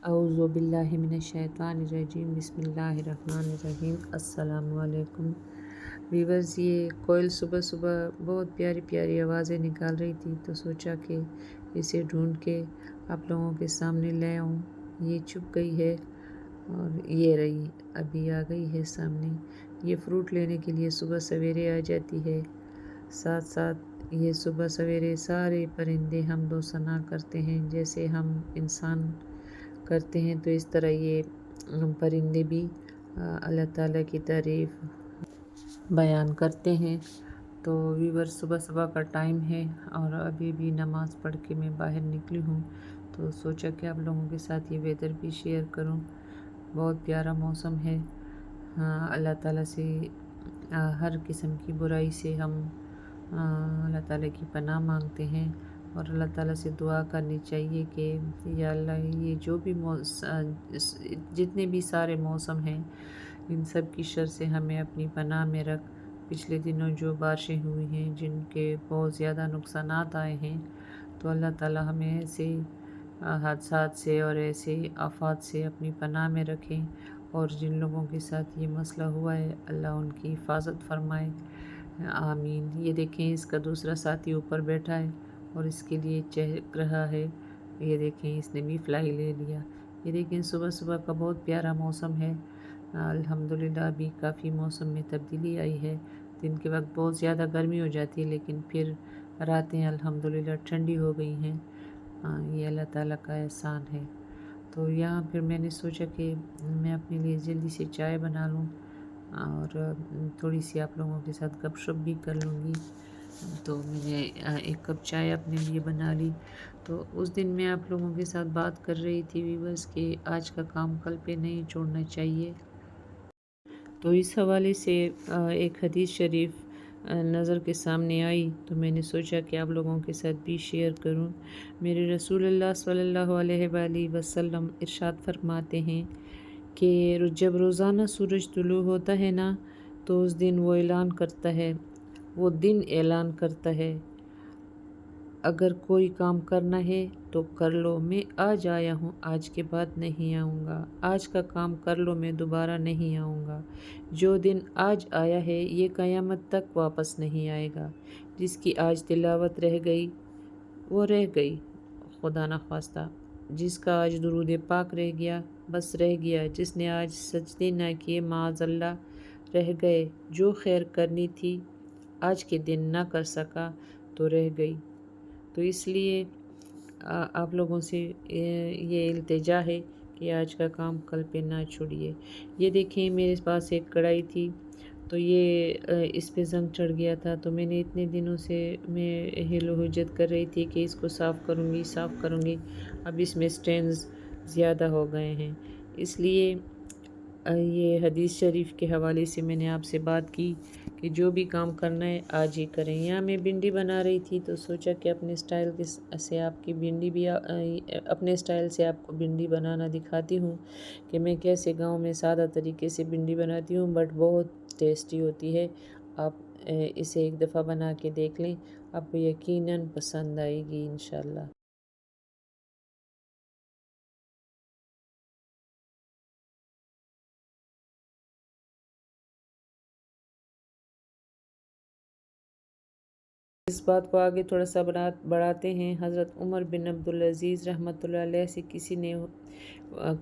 اعوذ باللہ من الشیطان الرجیم بسم اللہ الرحمن الرحیم۔ السلام علیکم ویورز، یہ کوئل صبح صبح بہت پیاری پیاری آوازیں نکال رہی تھی تو سوچا کہ اسے ڈھونڈ کے آپ لوگوں کے سامنے لے آؤں۔ یہ چھپ گئی ہے اور یہ رہی ابھی آ گئی ہے سامنے۔ یہ فروٹ لینے کے لیے صبح سویرے آ جاتی ہے، ساتھ ساتھ یہ صبح سویرے سارے پرندے حمد و ثنا کرتے ہیں جیسے ہم انسان کرتے ہیں، تو اس طرح یہ پرندے بھی اللہ تعالیٰ کی تعریف بیان کرتے ہیں۔ تو ویور، صبح صبح کا ٹائم ہے اور ابھی بھی نماز پڑھ کے میں باہر نکلی ہوں، تو سوچا کہ آپ لوگوں کے ساتھ یہ ویدر بھی شیئر کروں۔ بہت پیارا موسم ہے۔ اللہ تعالیٰ سے ہر قسم کی برائی سے ہم اللہ تعالیٰ کی پناہ مانگتے ہیں اور اللہ تعالیٰ سے دعا کرنی چاہیے کہ یا اللہ، یہ جو بھی جتنے بھی سارے موسم ہیں ان سب کی شر سے ہمیں اپنی پناہ میں رکھ۔ پچھلے دنوں جو بارشیں ہوئی ہیں جن کے بہت زیادہ نقصانات آئے ہیں، تو اللہ تعالیٰ ہمیں ایسے حادثات سے اور ایسے آفات سے اپنی پناہ میں رکھیں، اور جن لوگوں کے ساتھ یہ مسئلہ ہوا ہے اللہ ان کی حفاظت فرمائے، آمین۔ یہ دیکھیں، اس کا دوسرا ساتھی اوپر بیٹھا ہے اور اس کے لیے چہک رہا ہے۔ یہ دیکھیں، اس نے بھی فلائی لے لیا۔ یہ دیکھیں، صبح صبح کا بہت پیارا موسم ہے۔ الحمدللہ ابھی کافی موسم میں تبدیلی آئی ہے۔ دن کے وقت بہت زیادہ گرمی ہو جاتی ہے، لیکن پھر راتیں الحمدللہ ٹھنڈی ہو گئی ہیں۔ یہ اللہ تعالیٰ کا احسان ہے۔ تو یہاں پھر میں نے سوچا کہ میں اپنے لیے جلدی سے چائے بنا لوں اور تھوڑی سی آپ لوگوں کے ساتھ گپ شپ بھی کر لوں گی۔ تو میں نے ایک کپ چائے اپنے لیے بنا لی۔ تو اس دن میں آپ لوگوں کے ساتھ بات کر رہی تھی ویورز کہ آج کا کام کل پہ نہیں چھوڑنا چاہیے۔ تو اس حوالے سے ایک حدیث شریف نظر کے سامنے آئی، تو میں نے سوچا کہ آپ لوگوں کے ساتھ بھی شیئر کروں۔ میرے رسول اللہ صلی اللہ علیہ وآلہ وسلم ارشاد فرماتے ہیں کہ جب روزانہ سورج طلوع ہوتا ہے نا، تو اس دن وہ دن اعلان کرتا ہے، اگر کوئی کام کرنا ہے تو کر لو، میں آج آیا ہوں، آج کے بعد نہیں آؤں گا۔ آج کا کام کر لو، میں دوبارہ نہیں آؤں گا۔ جو دن آج آیا ہے یہ قیامت تک واپس نہیں آئے گا۔ جس کی آج تلاوت رہ گئی وہ رہ گئی، خدا نخواستہ۔ جس کا آج درود پاک رہ گیا بس رہ گیا۔ جس نے آج سجدے نہ کیے معاذ اللہ رہ گئے۔ جو خیر کرنی تھی آج کے دن نہ کر سکا تو رہ گئی۔ تو اس لیے آپ لوگوں سے یہ التجا ہے کہ آج کا کام کل پہ نہ چھوڑیے۔ یہ دیکھیں، میرے پاس ایک کڑھائی تھی تو یہ اس پہ زنگ چڑھ گیا تھا، تو میں نے اتنے دنوں سے میں ہیل و حجت کر رہی تھی کہ اس کو صاف کروں گی۔ اب اس میں سٹینز زیادہ ہو گئے ہیں، اس لیے یہ حدیث شریف کے حوالے سے میں نے آپ سے بات کی کہ جو بھی کام کرنا ہے آج ہی کریں۔ یہاں میں بھنڈی بنا رہی تھی تو سوچا کہ اپنے اسٹائل سے آپ کی بھنڈی بھی اپنے اسٹائل سے آپ کو بھنڈی بنانا دکھاتی ہوں کہ میں کیسے گاؤں میں سادہ طریقے سے بھنڈی بناتی ہوں، بٹ بہت ٹیسٹی ہوتی ہے۔ آپ اسے ایک دفعہ بنا کے دیکھ لیں، آپ کو یقیناً پسند آئے گی انشاءاللہ۔ اس بات کو آگے تھوڑا سا بڑھاتے ہیں۔ حضرت عمر بن عبدالعزیز رحمۃ اللہ علیہ سے کسی نے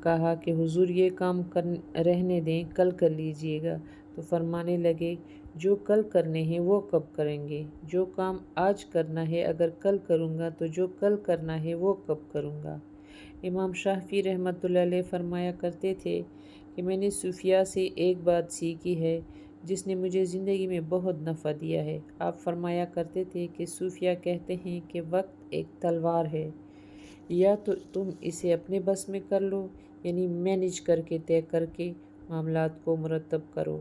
کہا کہ حضور یہ کام رہنے دیں، کل کر لیجئے گا۔ تو فرمانے لگے، جو کل کرنے ہیں وہ کب کریں گے؟ جو کام آج کرنا ہے اگر کل کروں گا تو جو کل کرنا ہے وہ کب کروں گا؟ امام شافعی رحمۃ اللہ علیہ فرمایا کرتے تھے کہ میں نے صوفیاء سے ایک بات سیکھی ہے جس نے مجھے زندگی میں بہت نفع دیا ہے۔ آپ فرمایا کرتے تھے کہ صوفیاء کہتے ہیں کہ وقت ایک تلوار ہے، یا تو تم اسے اپنے بس میں کر لو، یعنی مینج کر کے طے کر کے معاملات کو مرتب کرو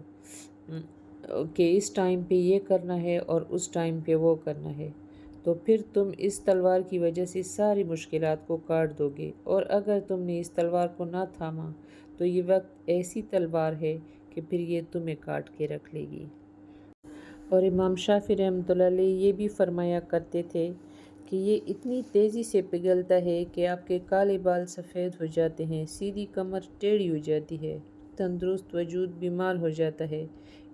کہ اس ٹائم پہ یہ کرنا ہے اور اس ٹائم پہ وہ کرنا ہے، تو پھر تم اس تلوار کی وجہ سے ساری مشکلات کو کاٹ دو گے، اور اگر تم نے اس تلوار کو نہ تھاما تو یہ وقت ایسی تلوار ہے کہ پھر یہ تمہیں کاٹ کے رکھ لے گی۔ اور امام شافعی رحمۃ اللہ علیہ یہ بھی فرمایا کرتے تھے کہ یہ اتنی تیزی سے پگھلتا ہے کہ آپ کے کالے بال سفید ہو جاتے ہیں، سیدھی کمر ٹیڑھی ہو جاتی ہے، تندرست وجود بیمار ہو جاتا ہے۔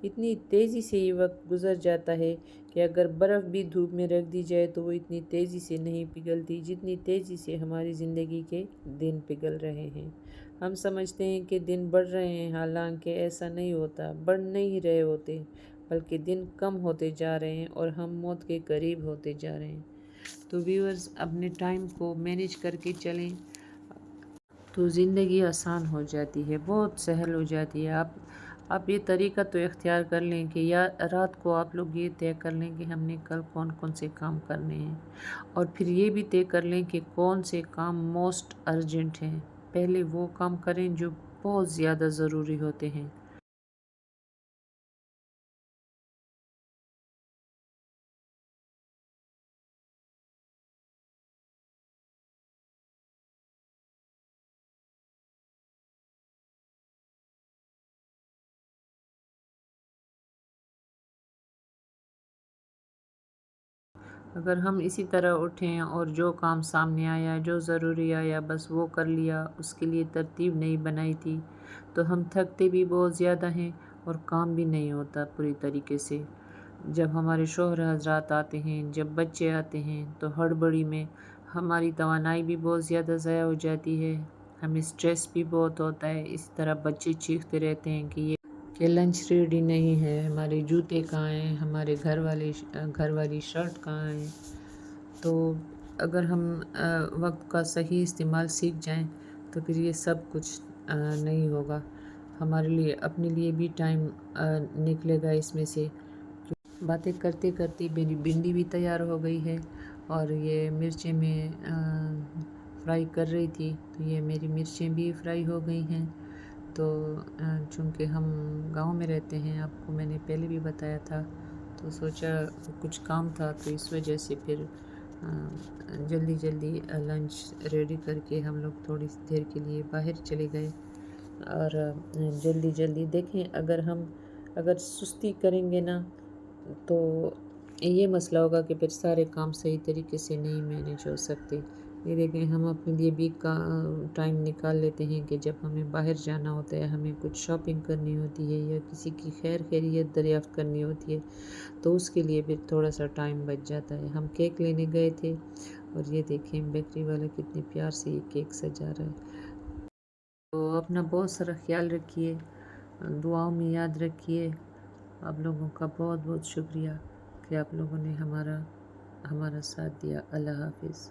اتنی تیزی سے یہ وقت گزر جاتا ہے کہ اگر برف بھی دھوپ میں رکھ دی جائے تو وہ اتنی تیزی سے نہیں پگھلتی جتنی تیزی سے ہماری زندگی کے دن پگھل رہے ہیں۔ ہم سمجھتے ہیں کہ دن بڑھ رہے ہیں، حالانکہ ایسا نہیں ہوتا، بڑھ نہیں رہے ہوتے، بلکہ دن کم ہوتے جا رہے ہیں اور ہم موت کے قریب ہوتے جا رہے ہیں۔ تو ویورز، اپنے ٹائم کو مینیج کر کے چلیں تو زندگی آسان ہو جاتی ہے، بہت سہل ہو جاتی ہے۔ آپ یہ طریقہ تو اختیار کر لیں کہ یا رات کو آپ لوگ یہ طے کر لیں کہ ہم نے کل کون کون سے کام کرنے ہیں، اور پھر یہ بھی طے کر لیں کہ کون سے کام موسٹ ارجنٹ ہیں، پہلے وہ کام کریں جو بہت زیادہ ضروری ہوتے ہیں۔ اگر ہم اسی طرح اٹھیں اور جو کام سامنے آیا، جو ضروری آیا، بس وہ کر لیا، اس کے لیے ترتیب نہیں بنائی تھی، تو ہم تھکتے بھی بہت زیادہ ہیں اور کام بھی نہیں ہوتا پوری طریقے سے۔ جب ہمارے شوہر حضرات آتے ہیں، جب بچے آتے ہیں، تو ہڑبڑی میں ہماری توانائی بھی بہت زیادہ ضائع ہو جاتی ہے، ہمیں اسٹریس بھی بہت ہوتا ہے۔ اسی طرح بچے چیختے رہتے ہیں کہ لنچ ریڈی نہیں ہے، ہمارے جوتے کہاں ہیں، ہمارے گھر والی شرٹ کہاں ہیں۔ تو اگر ہم وقت کا صحیح استعمال سیکھ جائیں تو پھر یہ سب کچھ نہیں ہوگا، ہمارے لیے اپنے لیے بھی ٹائم نکلے گا اس میں سے۔ باتیں کرتے کرتے میری بھنڈی بھی تیار ہو گئی ہے، اور یہ مرچیں میں فرائی کر رہی تھی، تو یہ میری مرچیں بھی فرائی ہو گئی ہیں۔ تو چونکہ ہم گاؤں میں رہتے ہیں، آپ کو میں نے پہلے بھی بتایا تھا، تو سوچا کچھ کام تھا تو اس وجہ سے پھر جلدی جلدی لنچ ریڈی کر کے ہم لوگ تھوڑی سی دیر کے لیے باہر چلے گئے۔ اور جلدی جلدی دیکھیں، اگر سستی کریں گے نا تو یہ مسئلہ ہوگا کہ پھر سارے کام صحیح طریقے سے نہیں مینیج ہو سکتے۔ یہ دیکھیں، ہم اپنے لیے بھی ٹائم نکال لیتے ہیں کہ جب ہمیں باہر جانا ہوتا ہے، ہمیں کچھ شاپنگ کرنی ہوتی ہے یا کسی کی خیر خیریت دریافت کرنی ہوتی ہے، تو اس کے لیے بھی تھوڑا سا ٹائم بچ جاتا ہے۔ ہم کیک لینے گئے تھے، اور یہ دیکھیں بیکری والا کتنے پیار سے یہ کیک سجا رہا ہے۔ تو اپنا بہت سارا خیال رکھیے، دعاؤں میں یاد رکھیے۔ آپ لوگوں کا بہت بہت شکریہ کہ آپ لوگوں نے ہمارا ساتھ دیا۔ اللہ حافظ۔